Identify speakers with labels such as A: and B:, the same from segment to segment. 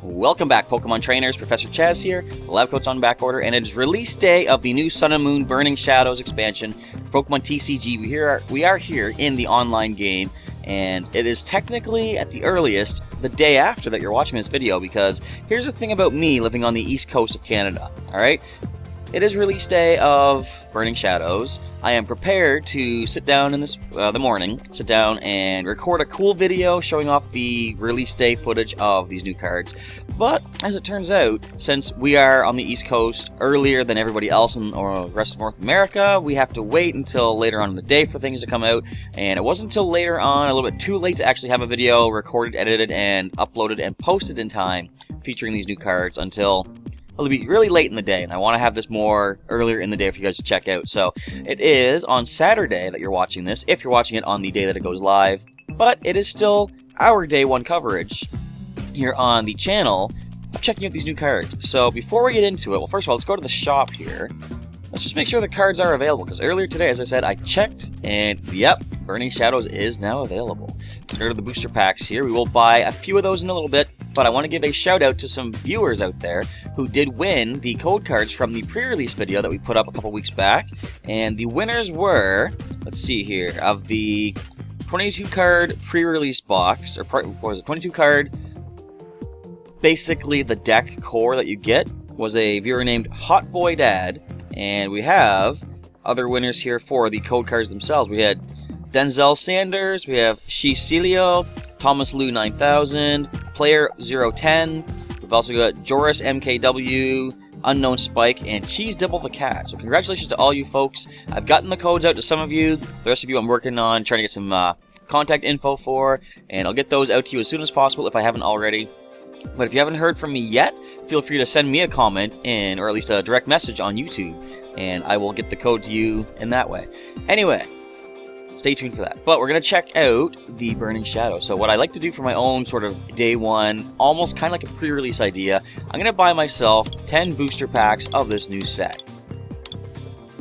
A: Welcome back, Pokemon trainers. Professor Chaz here. The lab coat's on back order, and it is release day of the new Sun and Moon Burning Shadows expansion for Pokemon TCG. We are here in the online game, and it is technically, at the earliest, the day after that you're watching this video, because here's the thing about me living on the east coast of Canada, alright? It is release day of Burning Shadows. I am prepared to sit down in the morning, sit down and record a cool video showing off the release day footage of these new cards. But, as it turns out, since we are on the East Coast earlier than everybody else in the rest of North America, we have to wait until later on in the day for things to come out. And it wasn't until later on, a little bit too late, to actually have a video recorded, edited, and uploaded and posted in time featuring these new cards until... it'll be really late in the day, and I want to have this more earlier in the day for you guys to check out. So it is on Saturday that you're watching this, if you're watching it on the day that it goes live, but it is still our day one coverage here on the channel of checking out these new cards. So before we get into it, well, first of all, let's go to the shop here. Let's just make sure the cards are available, because earlier today, as I said, I checked, and yep, Burning Shadows is now available. Let's go to the booster packs here. We will buy a few of those in a little bit, but I want to give a shout out to some viewers out there who did win the code cards from the pre-release video that we put up a couple weeks back. And the winners were, let's see here, of the 22 card pre-release box, or what was it, 22 card, basically the deck core that you get, was a viewer named Hot Boy Dad. And we have other winners here for the code cards themselves. We had Denzel Sanders, we have Shicilio, Thomas Lou 9000, Player 010. We've also got Joris MKW, Unknown Spike, and Cheese Dibble the Cat. So congratulations to all you folks. I've gotten the codes out to some of you. The rest of you I'm working on trying to get some contact info for, and I'll get those out to you as soon as possible if I haven't already. But if you haven't heard from me yet, feel free to send me a comment or at least a direct message on YouTube, and I will get the code to you in that way. Anyway, stay tuned for that. But we're going to check out the Burning Shadow. So what I like to do for my own sort of day one, almost kind of like a pre-release idea, I'm going to buy myself 10 booster packs of this new set.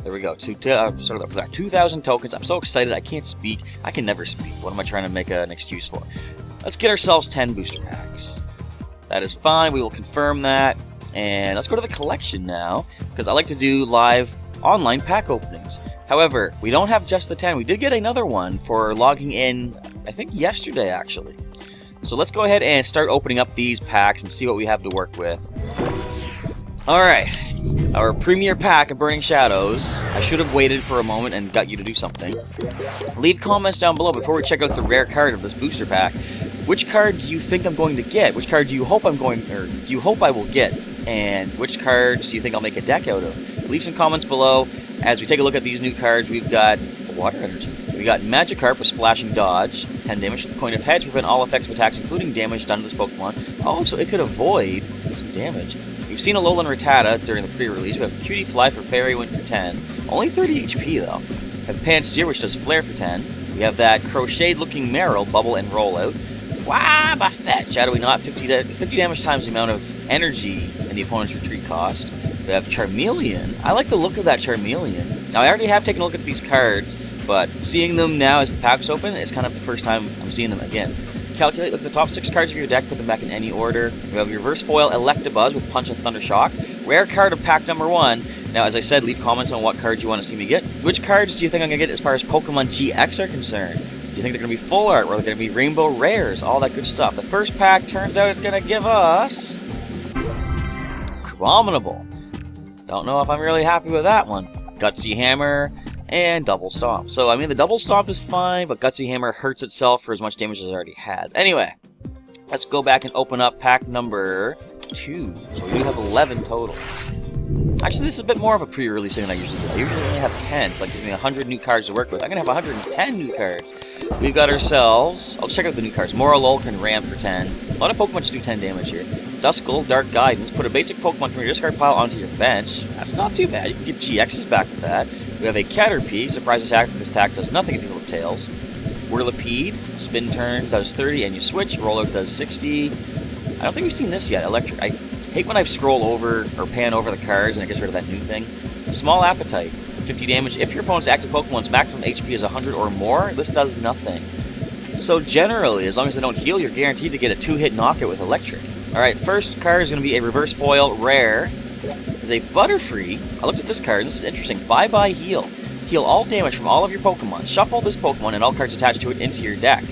A: There we go, 2,000 tokens. I'm so excited, I can't speak. I can never speak. What am I trying to make an excuse for? Let's get ourselves 10 booster packs. That is fine, we will confirm that. And let's go to the collection now, because I like to do live online pack openings. However, we don't have just the 10. We did get another one for logging in, I think yesterday actually. So let's go ahead and start opening up these packs and see what we have to work with. Alright, our premier pack of Burning Shadows. I should have waited for a moment and got you to do something. Leave comments down below before we check out the rare card of this booster pack. Which card do you think I'm going to get? Which card do you hope I will get? And which cards do you think I'll make a deck out of? Leave some comments below. As we take a look at these new cards, we've got Water Energy. We got Magikarp with Splashing Dodge, 10 damage. Coin of Heads, prevent all effects of attacks, including damage done to this Pokemon. Oh, so it could avoid some damage. We've seen Alolan Rattata during the pre-release. We have Cutie Fly for Fairy Wind for 10. Only 30 HP though. We have Pansear, which does Flare for 10. We have that Crocheted-looking Meryl, Bubble and Rollout. Wow, Buffet! Shadowy Knot, 50 damage times the amount of energy in the opponent's retreat cost. We have Charmeleon. I like the look of that Charmeleon. Now, I already have taken a look at these cards, but seeing them now as the pack's open, it's kind of the first time I'm seeing them again. Calculate, look at the top 6 cards of your deck, put them back in any order. We have Reverse Foil Electabuzz with Punch and Thunder Shock. Rare card of pack number 1. Now, as I said, leave comments on what cards you want to see me get. Which cards do you think I'm going to get as far as Pokémon-GX are concerned? Do you think they're going to be full art, or are they going to be rainbow rares, all that good stuff? The first pack turns out it's going to give us Abominable. Don't know if I'm really happy with that one. Gutsy Hammer and Double Stomp. So, I mean, the Double Stomp is fine, but Gutsy Hammer hurts itself for as much damage as it already has. Anyway, let's go back and open up pack number 2. So we do have 11 total. Actually, this is a bit more of a pre-release thing than I usually do. I usually only have 10, so that gives me 100 new cards to work with. I'm going to have 110 new cards. We've got ourselves... I'll check out the new cards. Moralolk and Ram for 10. A lot of Pokemon just do 10 damage here. Duskull, Dark Guidance. Put a basic Pokemon from your discard pile onto your bench. That's not too bad. You can get GXs back with that. We have a Caterpie. Surprise attack. This attack does nothing if you flip tails. Whirlipede. Spin turn does 30 and you switch. Rollout does 60. I don't think we've seen this yet. Electric. I hate when I scroll over or pan over the cards and it gets rid of that new thing. Small Appetite. 50 damage. If your opponent's active Pokemon's maximum HP is 100 or more, this does nothing. So generally, as long as they don't heal, you're guaranteed to get a 2-hit knockout with Electric. Alright, first card is going to be a reverse foil rare. Is a Butterfree. I looked at this card, and this is interesting. Bye-bye heal. Heal all damage from all of your Pokemon. Shuffle this Pokemon and all cards attached to it into your deck.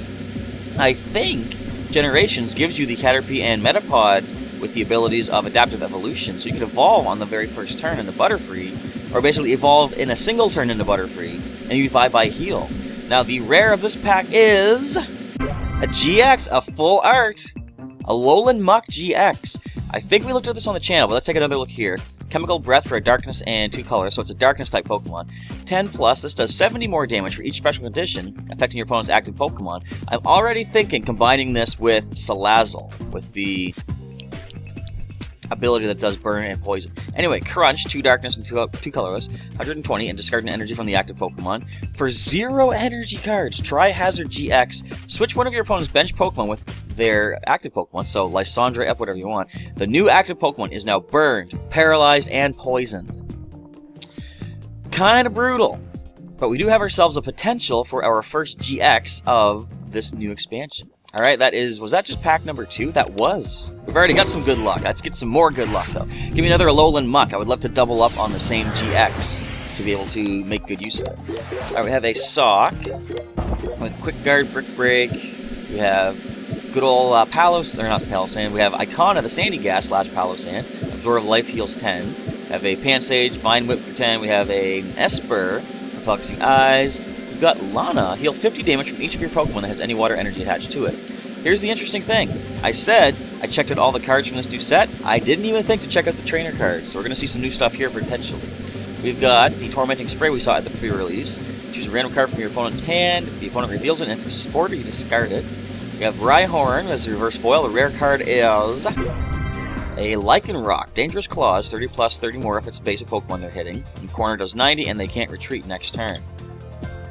A: I think Generations gives you the Caterpie and Metapod with the abilities of Adaptive Evolution, so you can evolve on the very first turn into Butterfree, or basically evolve in a single turn into Butterfree, and you bye-bye heal. Now, the rare of this pack is a GX, a full art, a Alolan Muk-GX. I think we looked at this on the channel, but let's take another look here. Chemical Breath for a Darkness and 2 colors, so it's a Darkness-type Pokemon. 10 plus, this does 70 more damage for each special condition, affecting your opponent's active Pokemon. I'm already thinking combining this with Salazzle, with the ability that does burn and poison. Anyway, Crunch, 2 Darkness and 2 colorless, 120, and discard an energy from the active Pokemon. For 0 energy cards, try Hazard GX. Switch one of your opponent's bench Pokemon with their active Pokemon, so Lysandre, up whatever you want. The new active Pokemon is now burned, paralyzed, and poisoned. Kinda brutal, but we do have ourselves a potential for our first GX of this new expansion. Alright, was that just pack number 2? That was. We've already got some good luck. Let's get some more good luck, though. Give me another Alolan Muk. I would love to double up on the same GX to be able to make good use of it. Alright, we have a Sock with Quick Guard, Brick Break. We have good old Palos, or not the Palossand. We have Icona, the Sandy Gas / Palossand. Absorb Life heals 10. We have a Pansage, Vine Whip for 10. We have a Esper, Perplexing Eyes. We've got Lana, heal 50 damage from each of your Pokemon that has any water energy attached to it. Here's the interesting thing. I said I checked out all the cards from this new set. I didn't even think to check out the trainer cards, so we're going to see some new stuff here potentially. We've got the Tormenting Spray we saw at the pre-release. Choose a random card from your opponent's hand. The opponent reveals it, and if it's supported, you discard it. We have Rhyhorn as a reverse foil. The rare card is a Lycanroc. Dangerous Claws, 30 plus, 30 more if it's basic Pokemon they're hitting. And corner does 90, and they can't retreat next turn.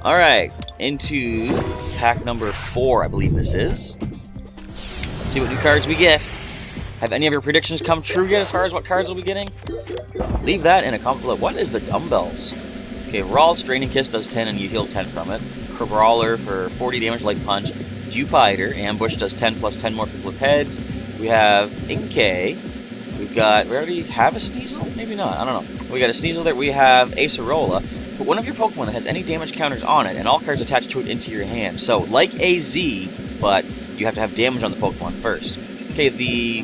A: Alright, into pack number 4, I believe this is. Let's see what new cards we get. Have any of your predictions come true yet as far as what cards we'll be getting? Leave that in a comment below. What is the dumbbells? Okay, Ralts, Draining Kiss does 10 and you heal 10 from it. Crabrawler for 40 damage, Light Punch. Dewpider, Ambush does 10 plus 10 more for flip heads. We have Inkay. We've got, we already have a Sneasel? Maybe not, I don't know. We got a Sneasel there. We have Acerola. Put one of your Pokemon that has any damage counters on it and all cards attached to it into your hand. So, like AZ, but you have to have damage on the Pokemon first. Okay, the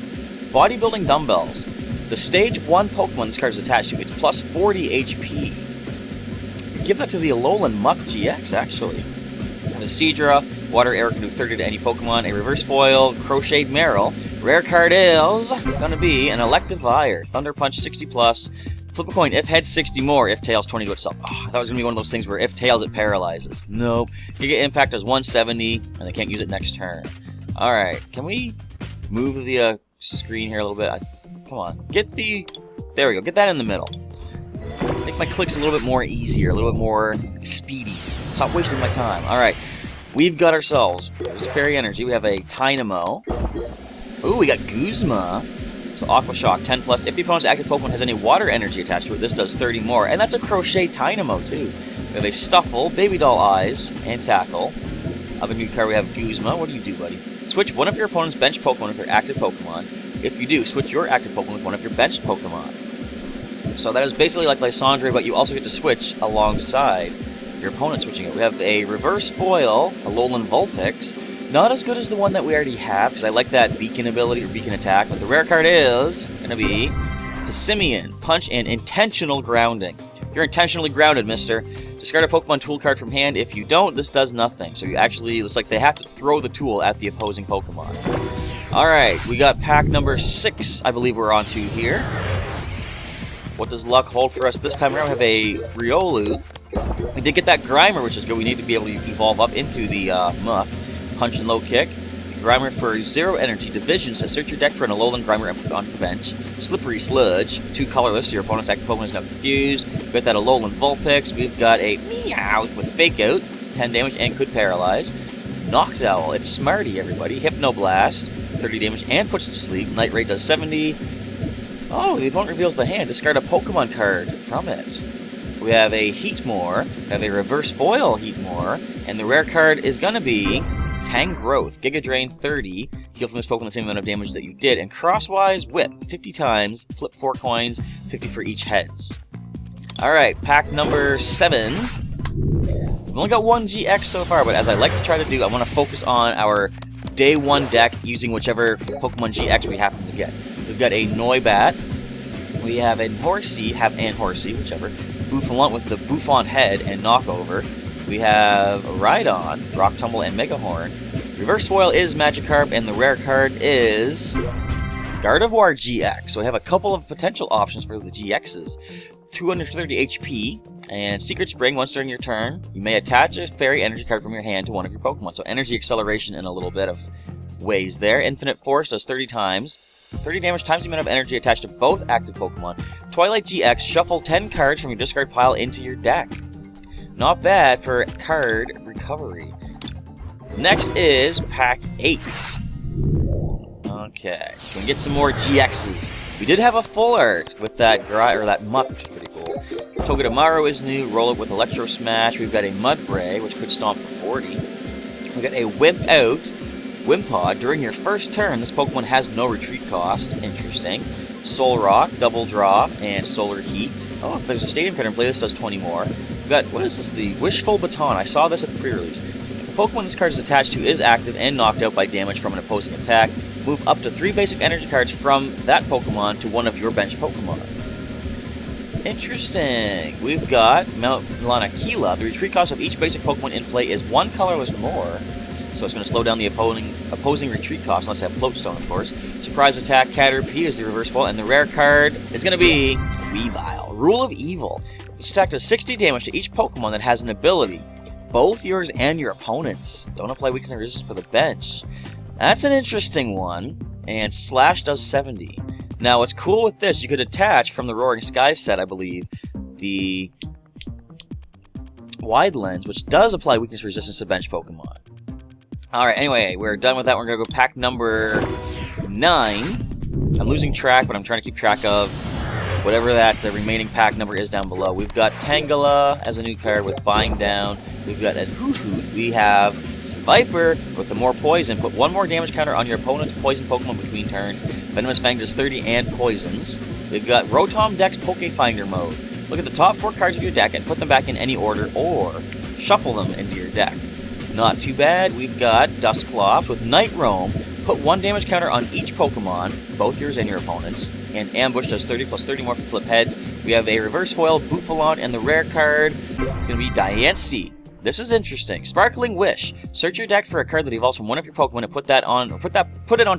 A: Bodybuilding Dumbbells. The Stage 1 Pokemon this card is attached to, it's plus 40 HP. Give that to the Alolan Muk-GX, actually. The Seadra, Water Arrow can do 30 to any Pokemon. A Reverse Foil, Crocheted Meryl. Rare card is gonna be an Electivire. Thunder Punch, 60 plus. Flip a coin if heads 60 more, if tails 20 to itself. Oh, I thought it was going to be one of those things where if tails it paralyzes. Nope. Giga Impact does 170, and they can't use it next turn. Alright, can we move the screen here a little bit? Come on. Get the... There we go. Get that in the middle. Make my clicks a little bit more easier, a little bit more speedy. Stop wasting my time. Alright, we've got ourselves Fairy Energy. We have a Tynamo. Ooh, we got Guzma. So Aqua Shock, 10 plus. If the opponent's active Pokemon has any water energy attached to it, this does 30 more. And that's a Crochet Tynamo, too. We have a Stuffle, Baby Doll Eyes, and Tackle. Of a new card, we have Guzma. What do you do, buddy? Switch one of your opponent's bench Pokemon with their active Pokemon. If you do, switch your active Pokemon with one of your benched Pokemon. So that is basically like Lysandre, but you also get to switch alongside your opponent switching it. We have a Reverse Foil, Alolan Vulpix. Not as good as the one that we already have, because I like that Beacon ability, or Beacon attack, but the rare card is going to be Simeon, Punch, and Intentional Grounding. You're intentionally grounded, mister. Discard a Pokemon tool card from hand. If you don't, this does nothing. So you actually, it's like they have to throw the tool at the opposing Pokemon. Alright, we got pack number 6, I believe we're on to here. What does luck hold for us this time around? We have a Riolu. We did get that Grimer, which is good. We need to be able to evolve up into the Muk. Punch and Low Kick. Grimer for 0 energy. Division says search your deck for an Alolan Grimer and put it on your bench. Slippery Sludge, 2 colorless, so your opponent's active Pokemon is now confused. We've got that Alolan Vulpix. We've got a Meowth with Fake Out, 10 damage and could paralyze. Noctowl, it's Smarty, everybody. Hypnoblast, 30 damage and puts to sleep. Night Raid does 70. Oh, the opponent reveals the hand. Discard a Pokemon card from it. We have a Heatmore. We have a Reverse Foil Heatmore. And the rare card is going to be Tangrowth. Giga Drain 30. Heal from this Pokemon the same amount of damage that you did. And Crosswise Whip, 50 times, flip 4 coins, 50 for each heads. Alright, pack number 7. We've only got one GX so far, but as I like to try to do, I want to focus on our day 1 deck using whichever Pokemon GX we happen to get. We've got a Noibat, we have a Horsey, whichever, Bouffant with the Bouffant head and knockover. We have Rhydon, Rock Tumble, and Megahorn. Reverse foil is Magikarp, and the rare card is Gardevoir GX. So we have a couple of potential options for the GXs. 230 HP, and Secret Spring, once during your turn, you may attach a fairy energy card from your hand to one of your Pokemon. So energy acceleration in a little bit of ways there. Infinite Force does 30 times. 30 damage times the amount of energy attached to both active Pokemon. Twilight GX, shuffle 10 cards from your discard pile into your deck. Not bad for card recovery. Next is pack 8. Okay, can we get some more GXs? We did have a full art with that Muk, which is pretty cool. Togedemaru is new, roll it with Electro Smash. We've got a Mudbray, which could stomp for 40. We've got a Wimp Out, Wimpod. During your first turn, this Pokemon has no retreat cost. Interesting. Soul Rock, Double Draw, and Solar Heat. Oh, if there's a Stadium card in play, this does 20 more. We've got, what is this? The Wishful Baton. I saw this at the pre-release. If the Pokemon this card is attached to is active and knocked out by damage from an opposing attack, move up to 3 basic energy cards from that Pokemon to one of your bench Pokemon. Interesting. We've got Mount Lanakila. The retreat cost of each basic Pokemon in play is 1 colorless more. So it's going to slow down the opposing retreat cost, unless they have Floatstone, of course. Surprise attack, Caterpie is the reverse foil, and the rare card is going to be Weavile. Rule of Evil. This attack does 60 damage to each Pokemon that has an ability. Both yours and your opponent's. Don't apply weakness and resistance for the bench. That's an interesting one. And Slash does 70. Now, what's cool with this, you could attach from the Roaring Skies set, I believe, the Wide Lens, which does apply weakness resistance to bench Pokemon. Alright, anyway, we're done with that. We're going to go pack number 9. I'm losing track, but I'm trying to keep track of whatever that the remaining pack number is down below. We've got Tangela as a new card with Bind Down. We've got a Hoot. We have Viper with the more poison. Put 1 more damage counter on your opponent's poison Pokemon between turns. Venomous Fang does 30 and poisons. We've got Rotom Dex Pokefinder mode. Look at the top 4 cards of your deck and put them back in any order, or shuffle them into your deck. Not too bad. We've got Dusclops with Night Roam. Put 1 damage counter on each Pokemon, both yours and your opponent's. And Ambush does 30 plus 30 more for flip heads. We have a reverse foil, Bouffant, and the rare card is going to be Diancie. This is interesting. Sparkling Wish. Search your deck for a card that evolves from one of your Pokemon and put it onto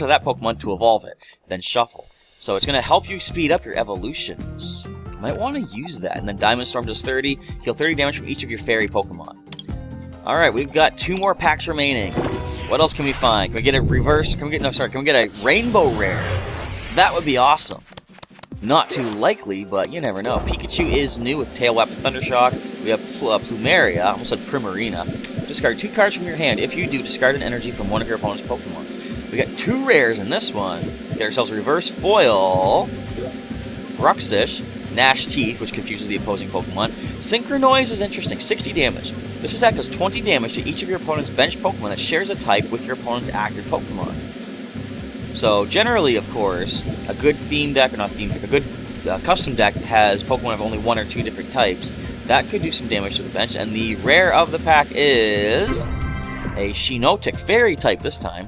A: that Pokemon to evolve it. Then shuffle. So it's going to help you speed up your evolutions. You might want to use that. And then Diamond Storm does 30. Heal 30 damage from each of your fairy Pokemon. Alright, we've got 2 more packs remaining. What else can we find? Can we get a reverse? Can we get a rainbow rare? That would be awesome. Not too likely, but you never know. Pikachu is new with Tail Whip and Thundershock. We have Plumeria, I almost said Primarina. Discard 2 cards from your hand. If you do, discard an energy from one of your opponent's Pokemon. We got 2 rares in this one. Get ourselves a reverse foil, Bruxish, Gnash Teeth, which confuses the opposing Pokemon. Synchronoise is interesting, 60 damage. This attack does 20 damage to each of your opponent's bench Pokemon that shares a type with your opponent's active Pokemon. So generally, of course, a good theme deck, or not theme deck, a good custom deck has Pokemon of only 1 or 2 different types. That could do some damage to the bench. And the rare of the pack is a Shiinotic Fairy type this time.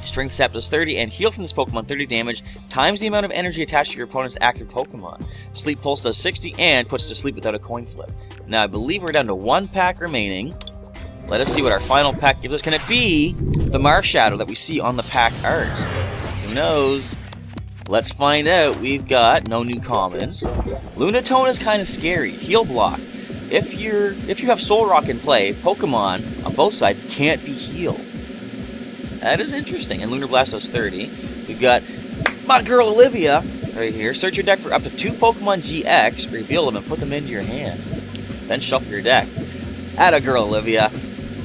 A: Strength Sap does 30, and heal from this Pokemon 30 damage times the amount of energy attached to your opponent's active Pokemon. Sleep Pulse does 60 and puts to sleep without a coin flip. Now I believe we're down to 1 pack remaining. Let us see what our final pack gives us. Can it be the Marshadow that we see on the pack art? Who knows? Let's find out. We've got no new commons. Lunatone is kind of scary. Heal Block. If you have Soul Rock in play, Pokemon on both sides can't be healed. That is interesting. And Lunar Blast does 30. We've got my girl Olivia right here. Search your deck for up to 2 Pokemon GX, reveal them, and put them into your hand. Then shuffle your deck. Atta girl Olivia.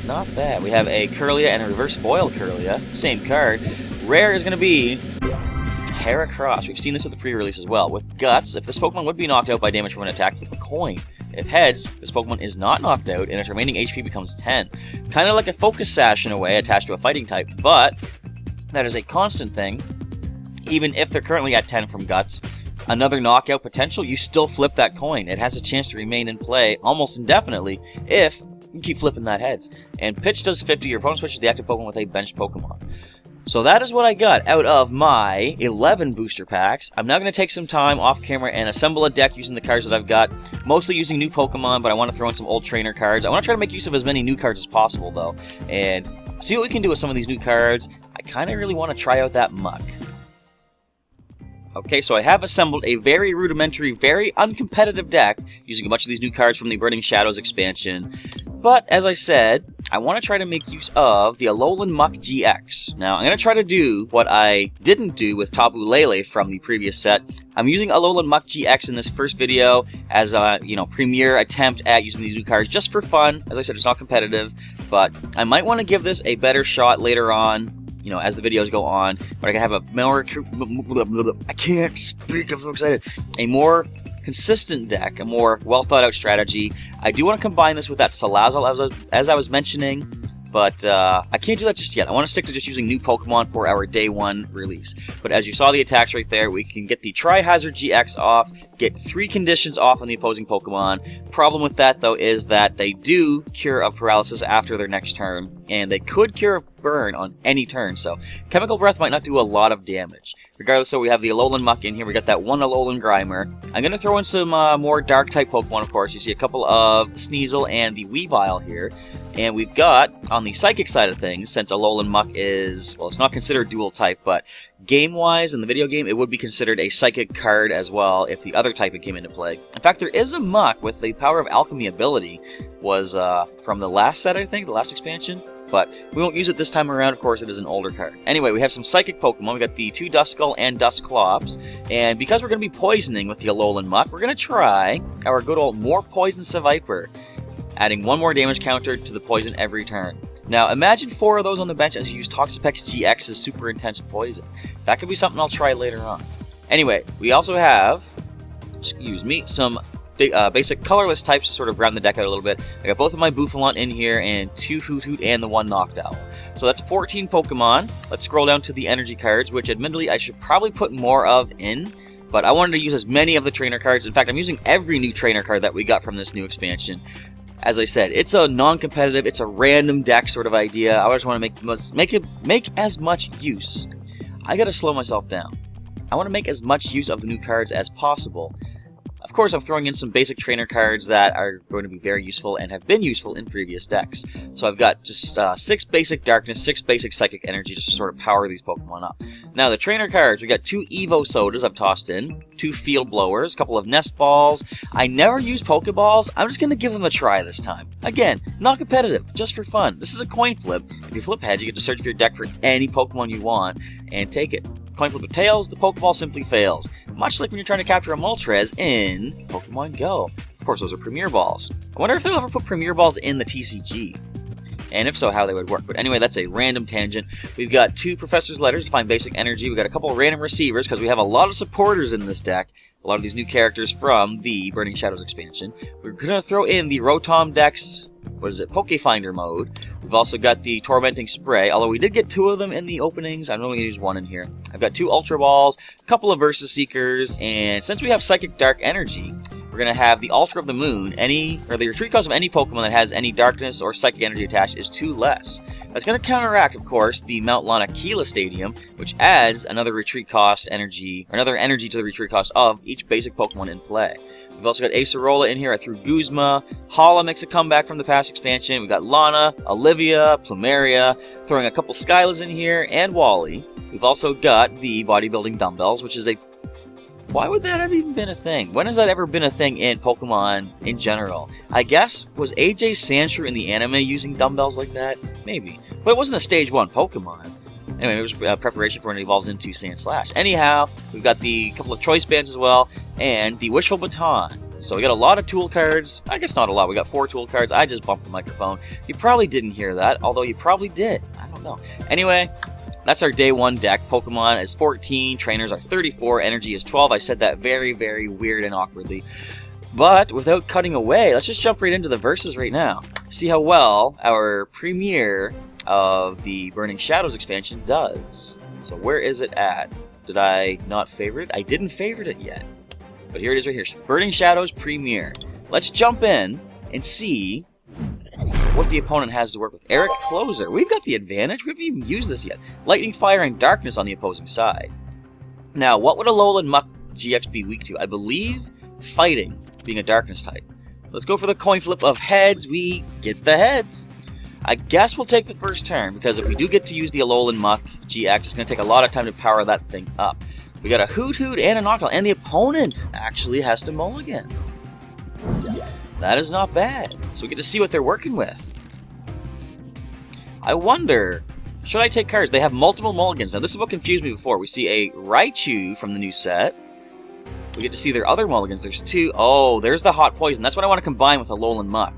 A: Not bad. We have a Kirlia and a reverse foil Kirlia. Same card. Rare is going to be Heracross. We've seen this at the pre-release as well. With Guts, if this Pokemon would be knocked out by damage from an attack, flip a coin. If Heads, this Pokemon is not knocked out, and its remaining HP becomes 10. Kind of like a Focus Sash in a way, attached to a fighting type, but that is a constant thing. Even if they're currently at 10 from Guts, another knockout potential, you still flip that coin. It has a chance to remain in play almost indefinitely if you keep flipping that heads. And Pitch does 50, your opponent switches the active Pokemon with a benched Pokemon. So that is what I got out of my 11 booster packs. I'm now going to take some time off camera and assemble a deck using the cards that I've got, mostly using new Pokemon, but I want to throw in some old trainer cards. I want to try to make use of as many new cards as possible, though, and see what we can do with some of these new cards. I kind of really want to try out that Muk. Okay, so I have assembled a very rudimentary, very uncompetitive deck using a bunch of these new cards from the Burning Shadows expansion. But, as I said, I want to try to make use of the Alolan Muk-GX. Now, I'm going to try to do what I didn't do with Tapu Lele from the previous set. I'm using Alolan Muk-GX in this first video as a, premiere attempt at using these new cards just for fun. As I said, it's not competitive, but I might want to give this a better shot later on, as the videos go on, but I can have a more, I can't speak, I'm so excited, a more consistent deck, a more well thought out strategy. I do want to combine this with that Salazzle as I was mentioning, but I can't do that just yet. I want to stick to just using new Pokemon for our day 1 release. But as you saw the attacks right there, we can get the Tri-Hazard GX off, get 3 conditions off on the opposing Pokemon. Problem with that, though, is that they do cure of paralysis after their next turn, and they could cure of burn on any turn, so Chemical Breath might not do a lot of damage. Regardless, so we have the Alolan Muk in here, we got that one Alolan Grimer. I'm going to throw in some more Dark-type Pokemon, of course. You see a couple of Sneasel and the Weavile here. And we've got, on the Psychic side of things, since Alolan Muk is, well, it's not considered dual type, but game-wise, in the video game, it would be considered a Psychic card as well if the other typing came into play. In fact, there is a Muk with the Power of Alchemy ability, was from the last set, I think, the last expansion. But we won't use it this time around, of course, it is an older card. Anyway, we have some Psychic Pokemon. We got the 2 Duskull and Dusclops. And because we're going to be poisoning with the Alolan Muk, we're going to try our good old More Poison Seviper, adding 1 more damage counter to the poison every turn. Now, imagine 4 of those on the bench as you use Toxapex GX's super intense poison. That could be something I'll try later on. Anyway, we also have, some basic colorless types to sort of round the deck out a little bit. I got both of my Bouffalant in here, and 2 Hoot Hoot and the 1 Noctowl. So that's 14 Pokemon. Let's scroll down to the energy cards, which admittedly I should probably put more of in, but I wanted to use as many of the trainer cards. In fact, I'm using every new trainer card that we got from this new expansion. As I said, it's a non-competitive, it's a random deck sort of idea. I just want to make as much use. I gotta slow myself down. I want to make as much use of the new cards as possible. Of course, I'm throwing in some basic trainer cards that are going to be very useful and have been useful in previous decks. So I've got just 6 basic Darkness, 6 basic Psychic Energy just to sort of power these Pokemon up. Now, the trainer cards, we got 2 Evo Sodas I've tossed in, 2 Field Blowers, a couple of Nest Balls. I never use Pokeballs. I'm just going to give them a try this time. Again, not competitive, just for fun. This is a coin flip. If you flip heads, you get to search for your deck for any Pokemon you want and take it. Coin flip with tails, the Pokeball simply fails. Much like when you're trying to capture a Moltres in Pokemon Go. Of course, those are Premier Balls. I wonder if they'll ever put Premier Balls in the TCG. And if so, how they would work. But anyway, that's a random tangent. We've got 2 Professor's Letters to find basic energy. We've got a couple of random receivers because we have a lot of supporters in this deck. A lot of these new characters from the Burning Shadows expansion. We're going to throw in the Rotom Dex, Pokefinder mode. We've also got the Tormenting Spray, although we did get 2 of them in the openings. I'm only going to use 1 in here. I've got 2 Ultra Balls, a couple of Versus Seekers, and since we have Psychic Dark Energy, we're going to have the Ultra of the Moon. The retreat cost of any Pokemon that has any Darkness or Psychic Energy attached is 2 less. That's going to counteract, of course, the Mount Lanakila Stadium, which adds another retreat cost energy, or another energy to the retreat cost of each basic Pokemon in play. We've also got Acerola in here. I threw Guzma. Hala makes a comeback from the past expansion. We've got Lana, Olivia, Plumeria, throwing a couple Skylas in here, and Wally. We've also got the Bodybuilding Dumbbells, which is a... Why would that have even been a thing? When has that ever been a thing in Pokemon in general? I guess, was AJ Sandshrew in the anime using dumbbells like that? Maybe. But it wasn't a Stage 1 Pokemon. Anyway, it was preparation for when it evolves into Sandslash. Anyhow, we've got the couple of Choice Bands as well, and the Wishful Baton. So we got a lot of tool cards. I guess not a lot. We got 4 tool cards. I just bumped the microphone. You probably didn't hear that, although you probably did. I don't know. Anyway, that's our day 1 deck. Pokemon is 14, trainers are 34, energy is 12. I said that very, very weird and awkwardly. But without cutting away, let's just jump right into the verses right now. See how well our premier of the Burning Shadows expansion does. So where is it at? Did I not favorite it? I didn't favorite it yet. But here it is right here. Burning Shadows Premier. Let's jump in and see what the opponent has to work with. Eric Closer. We've got the advantage. We haven't even used this yet. Lightning, Fire, and Darkness on the opposing side. Now, what would Alolan Muk-GX be weak to? I believe Fighting, being a Darkness type. Let's go for the coin flip of heads. We get the heads. I guess we'll take the first turn, because if we do get to use the Alolan Muk-GX, it's going to take a lot of time to power that thing up. We got a Hoot Hoot and a Noctowl, and the opponent actually has to mulligan. That is not bad. So we get to see what they're working with. I wonder, should I take cards? They have multiple mulligans. Now, this is what confused me before. We see a Raichu from the new set. We get to see their other mulligans. There's two. Oh, there's the Hot Poison. That's what I want to combine with Alolan Muk.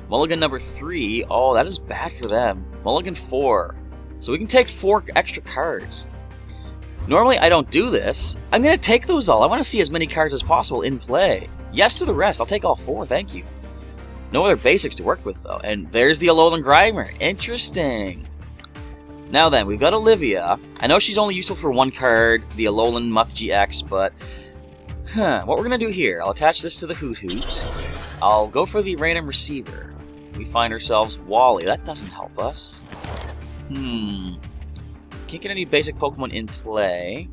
A: Mulligan number 3, oh, that is bad for them. Mulligan 4. So we can take 4 extra cards. Normally, I don't do this. I'm going to take those all. I want to see as many cards as possible in play. Yes to the rest. I'll take all 4, thank you. No other basics to work with, though. And there's the Alolan Grimer. Interesting. Now then, we've got Olivia. I know she's only useful for 1 card, the Alolan Muk-GX, but... what we're going to do here, I'll attach this to the Hoot Hoot. I'll go for the random receiver. We find ourselves Wally. That doesn't help us. Can't get any basic Pokemon in play.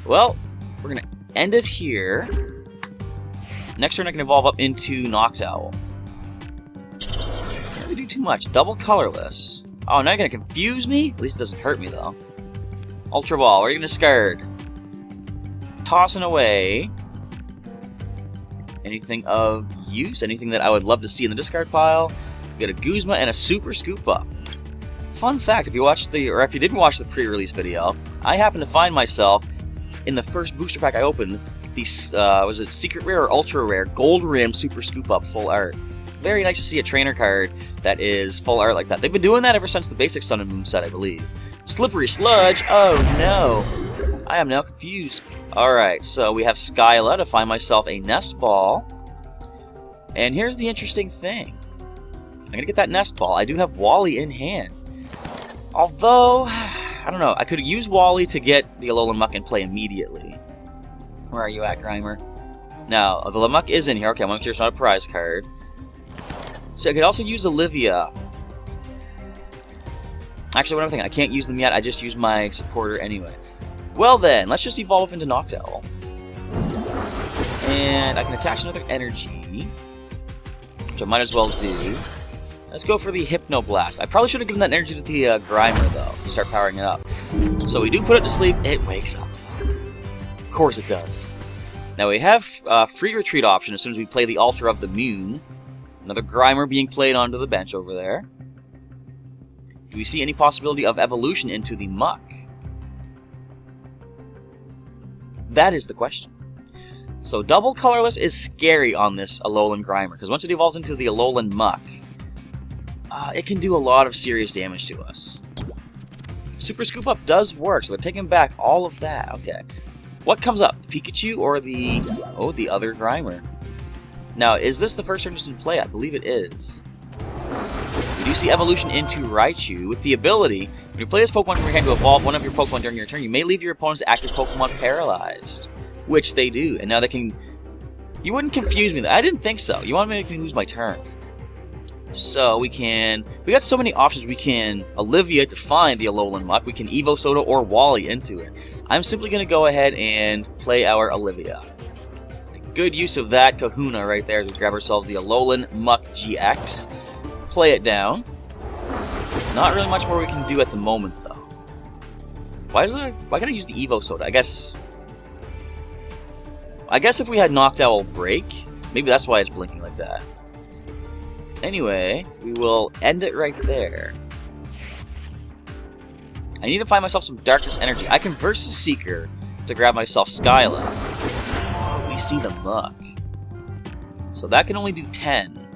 A: Well, we're going to end it here. Next turn I can evolve up into Noctowl. Can't really do too much. Double colorless. Oh, now you're going to confuse me? At least it doesn't hurt me, though. Ultra Ball. What are you going to discard? Tossing away. Anything of use? Anything that I would love to see in the discard pile? We got a Guzma and a Super Scoop Up. Fun fact, if you watched if you didn't watch the pre-release video, I happened to find myself in the first booster pack I opened. Was it Secret Rare or Ultra Rare Gold Rim Super Scoop Up full art. Very nice to see a trainer card that is full art like that. They've been doing that ever since the basic Sun and Moon set, I believe. Slippery Sludge. Oh no, I am now confused. Alright, so we have Skyla to find myself a Nest Ball. And here's the interesting thing. I'm going to get that Nest Ball. I do have Wally in hand. Although, I don't know, I could use Wally to get the Alolan Muk in play immediately. Where are you at, Grimer? Now, the Lamuk is in here. Okay, I'm going to make sure it's not a prize card. So I could also use Olivia. Actually, one other thing, I can't use them yet. I just used my supporter anyway. Well then, let's just evolve into Noctowl. And I can attach another energy, which I might as well do. Let's go for the Hypnoblast. I probably should have given that energy to the Grimer, though, to start powering it up. So we do put it to sleep. It wakes up. Of course it does. Now we have free retreat option as soon as we play the Altar of the Moon. Another Grimer being played onto the bench over there. Do we see any possibility of evolution into the Muk? That is the question. So double colorless is scary on this Alolan Grimer, because once it evolves into the Alolan Muk, it can do a lot of serious damage to us. Super Scoop Up does work, so they're taking back all of that. Okay. What comes up? Pikachu or the... oh, the other Grimer. Now, is this the first turn just in play? I believe it is. We do see evolution into Raichu with the ability, when you play this Pokemon from your hand to evolve one of your Pokemon during your turn, you may leave your opponent's active Pokemon paralyzed. Which they do, and now they can... You wouldn't confuse me. I didn't think so. You want to make me lose my turn. So we can... We got so many options. We can Olivia to find the Alolan Muk. We can Evo Soda or Wally into it. I'm simply going to go ahead and play our Olivia. Good use of that kahuna right there to grab ourselves the Alolan Muk-GX. Play it down. Not really much more we can do at the moment, though. Why can I use the Evo Soda? I guess if we had Noctowl break, maybe that's why it's blinking like that. Anyway, we will end it right there. I need to find myself some Darkness Energy. I can Versus Seeker to grab myself Skyla. Oh, we see the Muk. So that can only do 10.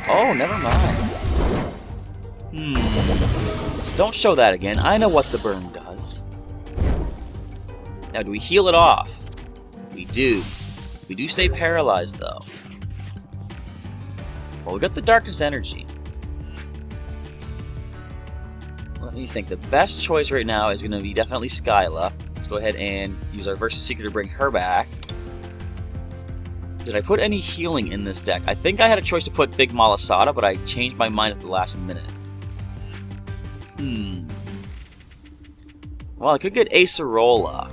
A: Oh, never mind. Don't show that again. I know what the burn does. Now, do we heal it off? We do. We do stay paralyzed, though. Well, we got the Darkness Energy. Let me think. The best choice right now is going to be definitely Skyla. Let's go ahead and use our Versus Seeker to bring her back. Did I put any healing in this deck? I think I had a choice to put Big Malasada, but I changed my mind at the last minute. Well, I could get Acerola.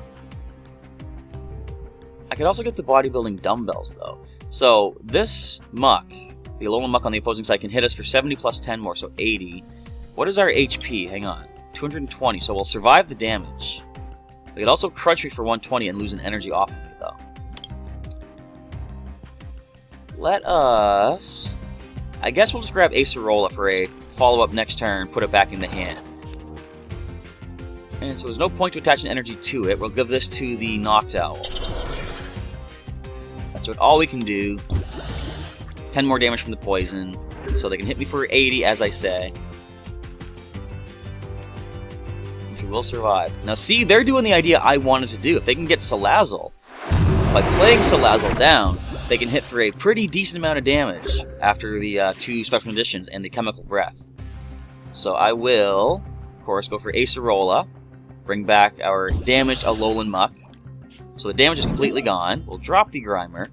A: I could also get the bodybuilding dumbbells, though. So, this Muk, the Alolan Muk on the opposing side, can hit us for 70 plus 10 more, so 80. What is our HP? Hang on. 220, so we'll survive the damage. We could also crunch me for 120 and lose an energy off of me, though. Let us... I guess we'll just grab Acerola for a follow-up next turn, put it back in the hand. And so there's no point to attach an energy to it. We'll give this to the Noctowl. That's all we can do. 10 more damage from the poison. So they can hit me for 80, as I say. Which will survive. Now see, they're doing the idea I wanted to do. If they can get Salazzle, by playing Salazzle down, they can hit for a pretty decent amount of damage after the 2 special conditions and the chemical breath. So I will, of course, go for Acerola. Bring back our damaged Alolan Muk. So the damage is completely gone. We'll drop the Grimer.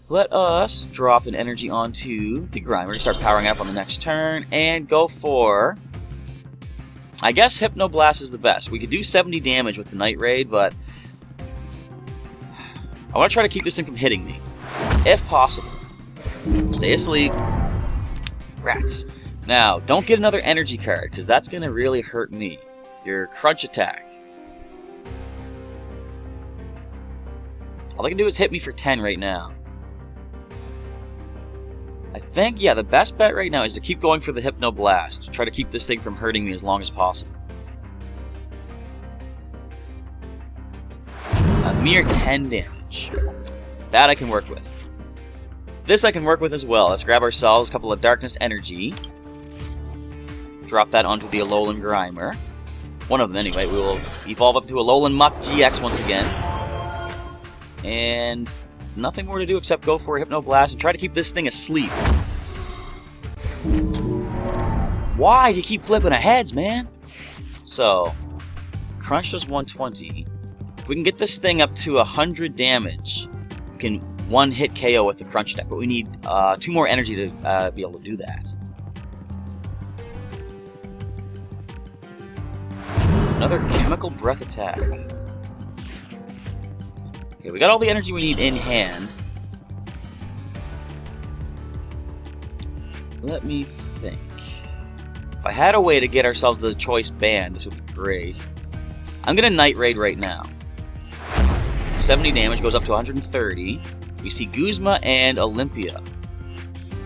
A: Let us drop an energy onto the Grimer to start powering up on the next turn. And go for... I guess Hypnoblast is the best. We could do 70 damage with the Night Raid, but... I want to try to keep this thing from hitting me. If possible. Stay asleep. Rats. Now, don't get another energy card, because that's going to really hurt me. Your Crunch attack. All they can do is hit me for 10 right now. I think, yeah, the best bet right now is to keep going for the Hypnoblast. Try to keep this thing from hurting me as long as possible. A mere 10 damage. That I can work with. This I can work with as well. Let's grab ourselves a couple of Darkness Energy. Drop that onto the Alolan Grimer. One of them anyway. We will evolve up to Alolan Muk-GX once again. And nothing more to do except go for a Hypnoblast and try to keep this thing asleep. Why do you keep flipping our heads, man? So, Crunch does 120. If we can get this thing up to 100 damage, we can one-hit KO with the Crunch attack, but we need 2 more energy to be able to do that. Another Chemical Breath attack. Okay, we got all the energy we need in hand. Let me think. If I had a way to get ourselves the Choice Band, this would be great. I'm gonna Night Raid right now. 70 damage goes up to 130. We see Guzma and Olympia.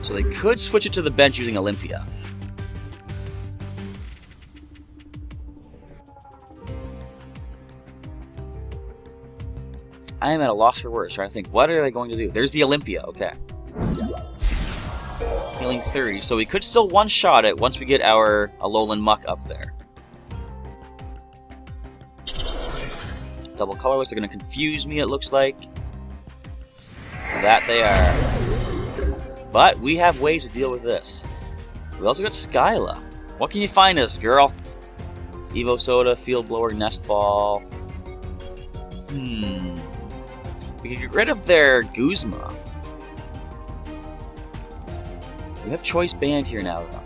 A: So they could switch it to the bench using Olympia. I am at a loss for words, trying to think, what are they going to do? There's the Olympia, okay. Healing 30, so we could still one-shot it once we get our Alolan Muk up there. Double colorless, they're going to confuse me, it looks like. That they are. But we have ways to deal with this. We also got Skyla. What can you find us, girl? Evo Soda, Field Blower, Nest Ball. We can get rid of their Guzma. We have Choice Band here now, though.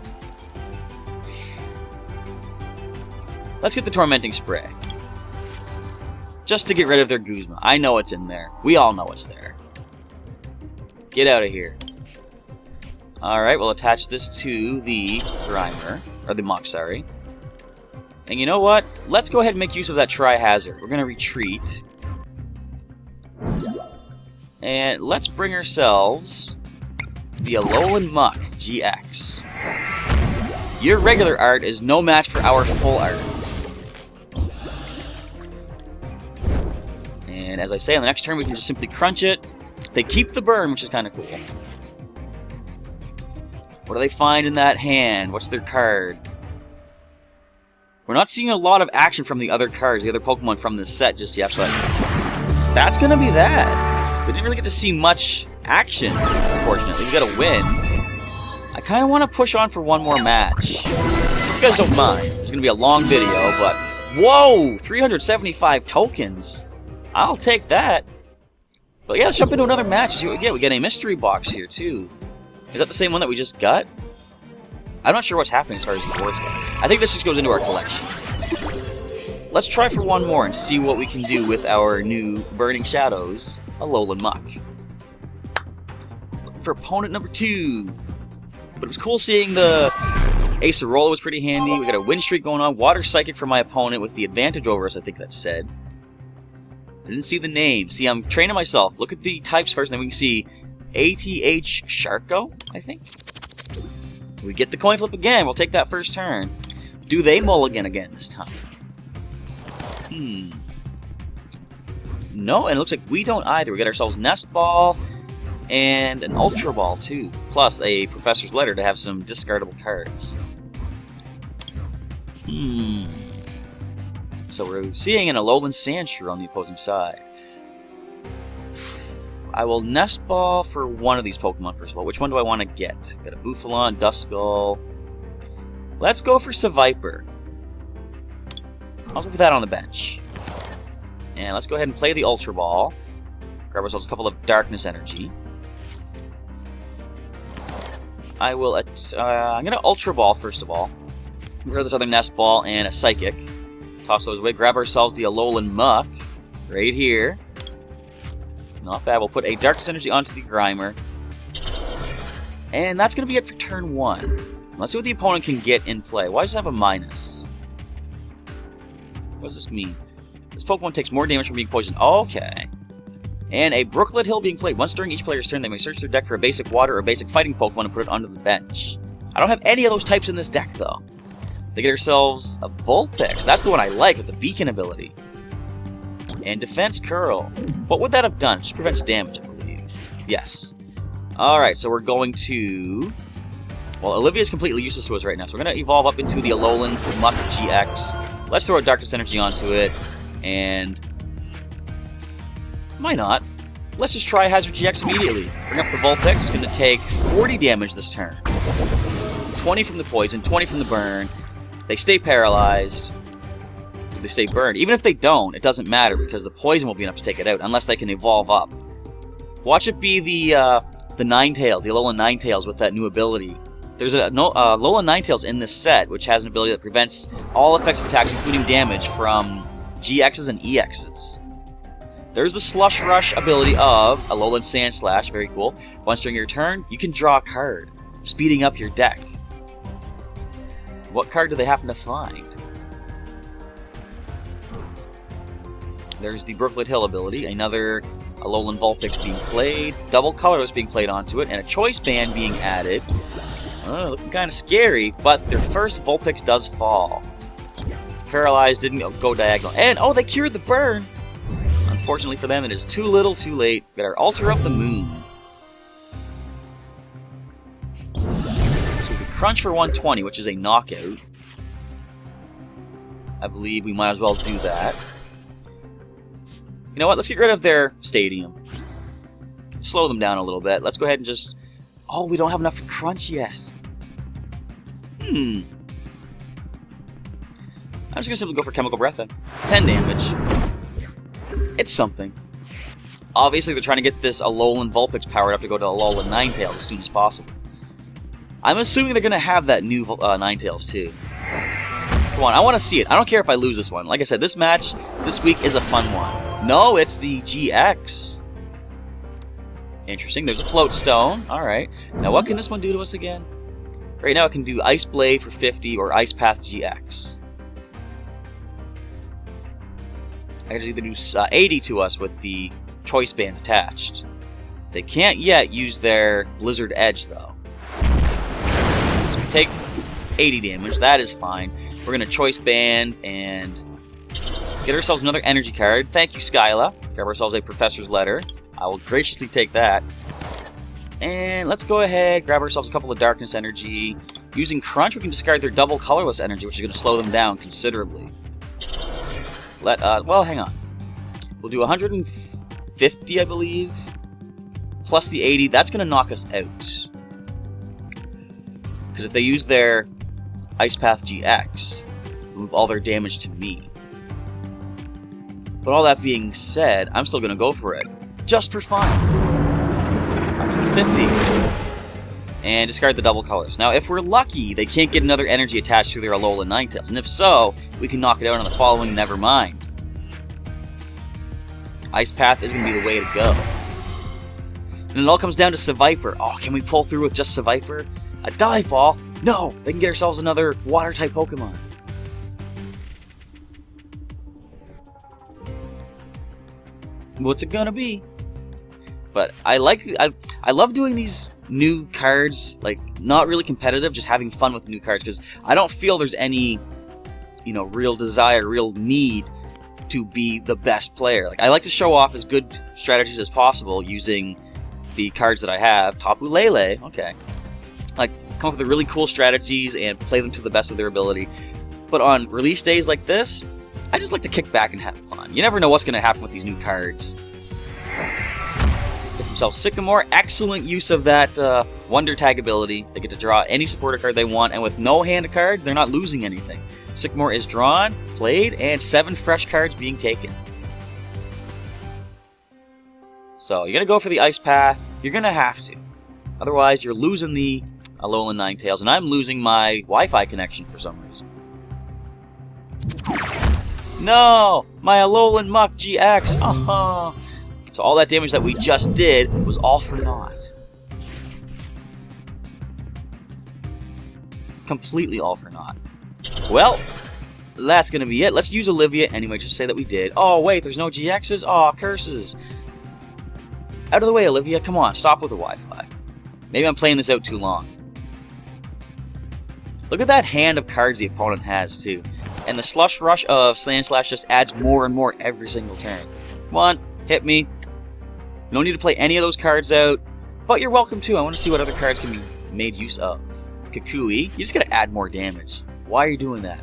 A: Let's get the Tormenting Spray. Just to get rid of their Guzma. I know it's in there. We all know it's there. Get out of here. Alright, we'll attach this to the Grimer. Or the Muk, sorry. And you know what? Let's go ahead and make use of that Tri-Hazard. We're going to retreat. And let's bring ourselves the Alolan Muk-GX. Your regular art is no match for our full art. And as I say, on the next turn we can just simply crunch it. They keep the burn, which is kind of cool. What do they find in that hand? What's their card? We're not seeing a lot of action from the other cards, the other Pokemon from this set just yet, but that's going to be that. We didn't really get to see much action, unfortunately. We got a win. I kind of want to push on for one more match. If you guys don't mind. It's going to be a long video, but... Whoa! 375 tokens! I'll take that. But yeah, let's jump into another match and see what we get. We get a mystery box here, too. Is that the same one that we just got? I'm not sure what's happening as far as the boards go. I think this just goes into our collection. Let's try for one more and see what we can do with our new Burning Shadows, Alolan Muk. Looking for opponent number 2. But it was cool seeing the Acerola was pretty handy. We got a win streak going on. Water Psychic for my opponent with the advantage over us, I think that said. I didn't see the name. See, I'm training myself. Look at the types first, and then we can see ATH Sharko, I think. We get the coin flip again. We'll take that first turn. Do they mulligan again this time? No, and it looks like we don't either. We got ourselves Nest Ball and an Ultra Ball, too. Plus a Professor's Letter to have some discardable cards. So we're seeing an Alolan Sandshrew on the opposing side. I will Nest Ball for one of these Pokemon first of all. Which one do I want to get? Got a Bouffalant, Duskull. Let's go for Seviper. I'll put that on the bench. And let's go ahead and play the Ultra Ball. Grab ourselves a couple of Darkness Energy. I will. I'm gonna Ultra Ball first of all. Grab this other Nest Ball and a Psychic. Toss those away. Grab ourselves the Alolan Muk right here. Not bad. We'll put a Darkness Energy onto the Grimer. And that's going to be it for turn 1. Let's see what the opponent can get in play. Why does it have a minus? What does this mean? This Pokemon takes more damage from being poisoned. Okay. And a Brooklet Hill being played. Once during each player's turn, they may search their deck for a basic water or basic fighting Pokemon and put it onto the bench. I don't have any of those types in this deck, though. They get ourselves a Vulpix. That's the one I like with the Beacon ability. And Defense Curl. What would that have done? It just prevents damage, I believe. Yes. Alright, so we're going to... Well, Olivia's completely useless to us right now, so we're going to evolve up into the Alolan Muk-GX. Let's throw a Darkness Energy onto it, and... Why not? Let's just try Hazard GX immediately. Bring up the Vulpix. It's going to take 40 damage this turn. 20 from the poison, 20 from the burn. They stay paralyzed. They stay burned. Even if they don't, it doesn't matter because the poison will be enough to take it out unless they can evolve up. Watch it be the Ninetales, the Alolan Ninetales with that new ability. There's a Alolan Ninetales in this set which has an ability that prevents all effective attacks including damage from GXs and EXs. There's the Slush Rush ability of Alolan Sandslash, very cool. Once during your turn, you can draw a card, speeding up your deck. What card do they happen to find? There's the Brooklet Hill ability, another Alolan Vulpix being played, double Colorless being played onto it, and a Choice Band being added. Looking kind of scary, but their first Vulpix does fall. Paralyzed, didn't go diagonal. And, oh, they cured the burn! Unfortunately for them, it is too little, too late. Got our Alter of the Moon. So we can crunch for 120, which is a knockout. I believe we might as well do that. You know what? Let's get rid of their stadium. Slow them down a little bit. Let's go ahead and just... Oh, we don't have enough for crunch yet. I'm just going to simply go for Chemical Breath then. 10 damage. It's something. Obviously, they're trying to get this Alolan Vulpix powered up to go to Alolan Ninetales as soon as possible. I'm assuming they're going to have that new Ninetales too. Come on, I want to see it. I don't care if I lose this one. Like I said, this match this week is a fun one. No, it's the GX. Interesting. There's a Float Stone. Alright. Now, what can this one do to us again? Right now, it can do Ice Blade for 50 or Ice Path GX. I gotta either do 80 to us with the Choice Band attached. They can't yet use their Blizzard Edge, though. So we take 80 damage. That is fine. We're gonna Choice Band and get ourselves another energy card. Thank you, Skyla. Grab ourselves a Professor's Letter. I will graciously take that. And let's go ahead, grab ourselves a couple of Darkness Energy. Using Crunch, we can discard their double Colorless Energy, which is going to slow them down considerably. Well, hang on. We'll do 150, I believe. Plus the 80. That's going to knock us out. Because if they use their Ice Path GX, move all their damage to me. But all that being said, I'm still going to go for it. Just for fun. 150. And discard the double colors. Now, if we're lucky, they can't get another energy attached to their Alolan Ninetales. And if so, we can knock it out on the following Nevermind. Ice Path is going to be the way to go. And it all comes down to Seviper. Oh, can we pull through with just Seviper? A Dive Ball? No! They can get ourselves another Water-type Pokemon. What's it gonna be? But I love doing these new cards, like, not really competitive, just having fun with new cards, because I don't feel there's any, you know, real desire, real need to be the best player. Like, I like to show off as good strategies as possible using the cards that I have. Tapu Lele, okay. Like, come up with really cool strategies and play them to the best of their ability. But on release days like this, I just like to kick back and have fun. You never know what's going to happen with these new cards. Get themselves Sycamore. Excellent use of that Wonder Tag ability. They get to draw any supporter card they want, and with no hand of cards, they're not losing anything. Sycamore is drawn, played, and 7 fresh cards being taken. So you're going to go for the Ice Path. You're going to have to. Otherwise, you're losing the Alolan Ninetales, and I'm losing my Wi-Fi connection for some reason. No! My Alolan Muk-GX! So all that damage that we just did was all for naught. Completely all for naught. Well, that's going to be it. Let's use Olivia anyway, just say that we did. Oh, wait, there's no GXs? Oh, curses. Out of the way, Olivia. Come on, stop with the Wi-Fi. Maybe I'm playing this out too long. Look at that hand of cards the opponent has, too. And the Slush Rush of Sandslash just adds more and more every single turn. Come on, hit me. You don't need to play any of those cards out, but you're welcome to. I want to see what other cards can be made use of. Kukui, you just gotta add more damage. Why are you doing that?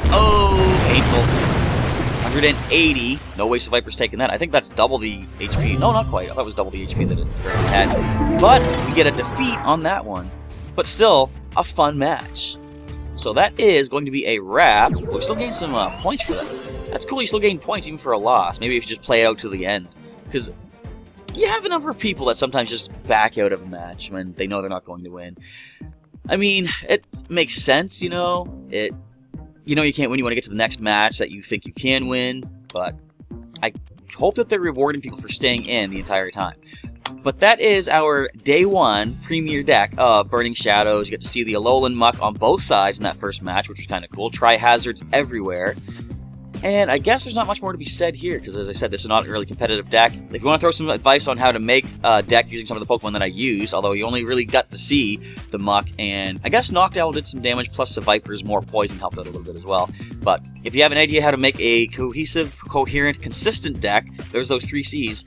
A: Oh, painful. 180. No way Seviper's taking that. I think that's double the HP. No, not quite. I thought it was double the HP that it had. But we get a defeat on that one. But still, a fun match. So that is going to be a wrap. We still gain some points for that. That's cool, you still gain points even for a loss. Maybe if you just play it out to the end. Because you have a number of people that sometimes just back out of a match when they know they're not going to win. I mean, it makes sense, you know. You know you can't win, you want to get to the next match that you think you can win. But I hope that they're rewarding people for staying in the entire time. But that is our Day 1 Premier deck of Burning Shadows. You get to see the Alolan Muk on both sides in that first match, which was kind of cool. Tri-hazards everywhere. And I guess there's not much more to be said here, because as I said, this is not a really competitive deck. If you want to throw some advice on how to make a deck using some of the Pokemon that I use, although you only really got to see the Muk, and I guess Noctowl did some damage, plus Seviper's more poison helped out a little bit as well. But if you have an idea how to make a cohesive, coherent, consistent deck, there's those 3 Cs.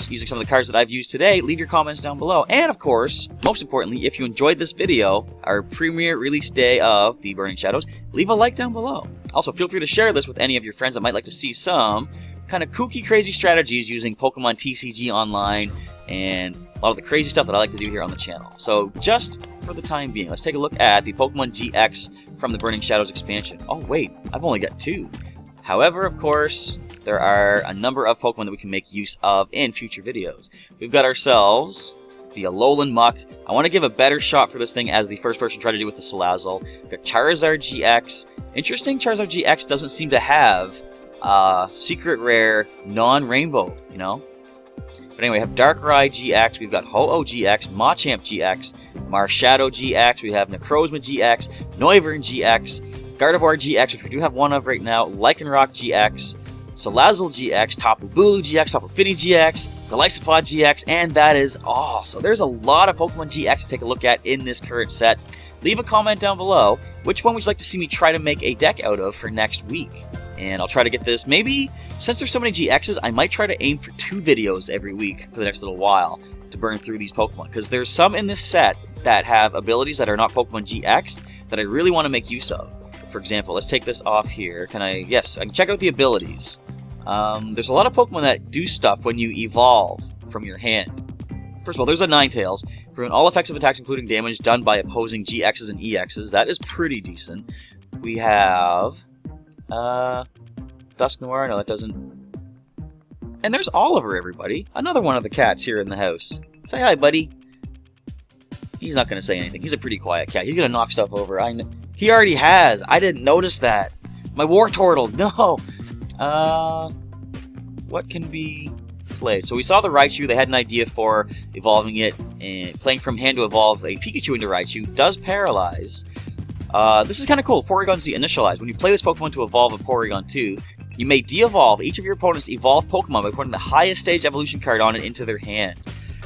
A: Using some of the cards that I've used today, leave your comments down below. And of course, most importantly, if you enjoyed this video, our premiere release day of the Burning Shadows, leave a like down below. Also, feel free to share this with any of your friends that might like to see some kind of kooky, crazy strategies using Pokemon TCG Online and a lot of the crazy stuff that I like to do here on the channel. So just for the time being, let's take a look at the Pokémon-GX from the Burning Shadows expansion. Oh wait, I've only got 2. However, of course, there are a number of Pokemon that we can make use of in future videos. We've got ourselves the Alolan Muk. I want to give a better shot for this thing as the first person tried to do with the Salazzle. We've got Charizard-GX. Interesting, Charizard-GX doesn't seem to have secret rare non-rainbow, you know? But anyway, we have Darkrai-GX, we've got Ho-Oh-GX, Machamp-GX, Marshadow-GX, we have Necrozma-GX, Noivern-GX, Gardevoir-GX, which we do have one of right now, Lycanroc-GX, Salazzle-GX, Tapu Bulu-GX, Tapu Fini-GX, Golisopod-GX, and that is all. So there's a lot of Pokemon GX to take a look at in this current set. Leave a comment down below. Which one would you like to see me try to make a deck out of for next week? And I'll try to get this, maybe, since there's so many GXs, I might try to aim for 2 videos every week for the next little while to burn through these Pokemon. Because there's some in this set that have abilities that are not Pokemon GX that I really want to make use of. For example, let's take this off here. Yes, I can check out the abilities. There's a lot of Pokemon that do stuff when you evolve from your hand. First of all, there's a Ninetales. Prevent all effective attacks, including damage, done by opposing GXs and EXs. That is pretty decent. We have Dusk Noir, no, that doesn't. And there's Oliver, everybody. Another one of the cats here in the house. Say hi, buddy. He's not going to say anything. He's a pretty quiet cat. He's going to knock stuff over. He already has. I didn't notice that. My Wartortle, no. What can be played? So we saw the Raichu. They had an idea for evolving it and playing from hand to evolve a Pikachu into Raichu. Does paralyze. This is kind of cool. Porygon Z initialized. When you play this Pokemon to evolve a Porygon 2, you may de-evolve each of your opponent's evolved Pokemon by putting the highest stage evolution card on it into their hand.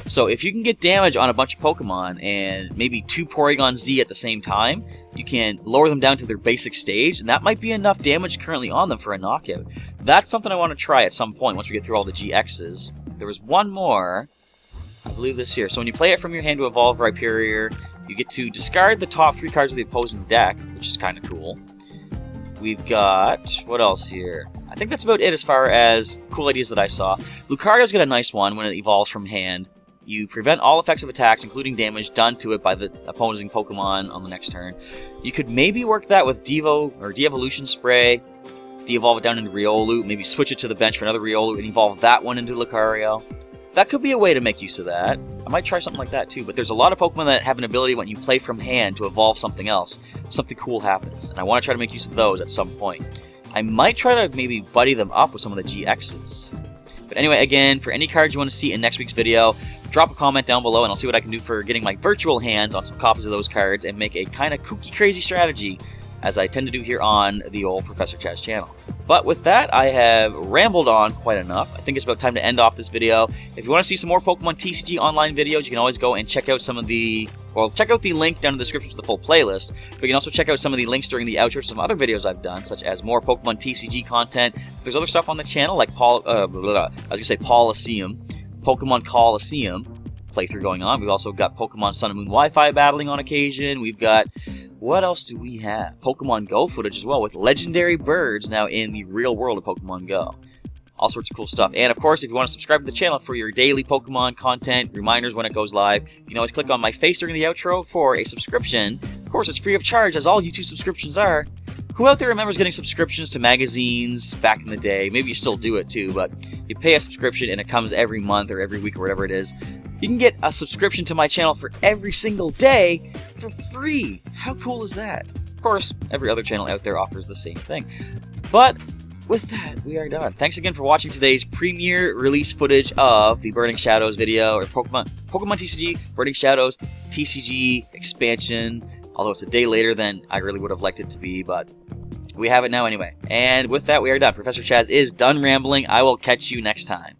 A: So if you can get damage on a bunch of Pokemon and maybe 2 Porygon Z at the same time, you can lower them down to their basic stage, and that might be enough damage currently on them for a knockout. That's something I want to try at some point once we get through all the GXs. There was one more, I believe this here. So when you play it from your hand to evolve Rhyperior, you get to discard the top 3 cards of the opposing deck, which is kind of cool. We've got, what else here? I think that's about it as far as cool ideas that I saw. Lucario's got a nice one when it evolves from hand. You prevent all effects of attacks, including damage done to it by the opposing Pokemon on the next turn. You could maybe work that with Devo or De-Evolution Spray, de-evolve it down into Riolu, maybe switch it to the bench for another Riolu and evolve that one into Lucario. That could be a way to make use of that. I might try something like that too, but there's a lot of Pokemon that have an ability when you play from hand to evolve something else. Something cool happens, and I want to try to make use of those at some point. I might try to maybe buddy them up with some of the GXs. But anyway, again, for any cards you want to see in next week's video, drop a comment down below and I'll see what I can do for getting my virtual hands on some copies of those cards and make a kind of kooky crazy strategy, as I tend to do here on the old Professor Chaz channel. But with that, I have rambled on quite enough. I think it's about time to end off this video. If you want to see some more Pokemon TCG Online videos, you can always go and check out some of the... Well, check out the link down in the description to the full playlist, but you can also check out some of the links during the outro to some other videos I've done, such as more Pokemon TCG content. There's other stuff on the channel, like Pokemon Coliseum playthrough going on. We've also got Pokemon Sun and Moon Wi-Fi battling on occasion. We've got... What else do we have? Pokemon Go footage as well, with legendary birds now in the real world of Pokemon Go. All sorts of cool stuff. And of course, if you want to subscribe to the channel for your daily Pokemon content, reminders when it goes live, you can always click on my face during the outro for a subscription. Of course, it's free of charge, as all YouTube subscriptions are. Who out there remembers getting subscriptions to magazines back in the day? Maybe you still do it too, but you pay a subscription and it comes every month or every week or whatever it is. You can get a subscription to my channel for every single day for free. How cool is that? Of course, every other channel out there offers the same thing. But with that, we are done. Thanks again for watching today's premiere release footage of the Burning Shadows video, or Pokemon TCG Burning Shadows TCG expansion. Although it's a day later than I really would have liked it to be, but we have it now anyway. And with that, we are done. Professor Chaz is done rambling. I will catch you next time.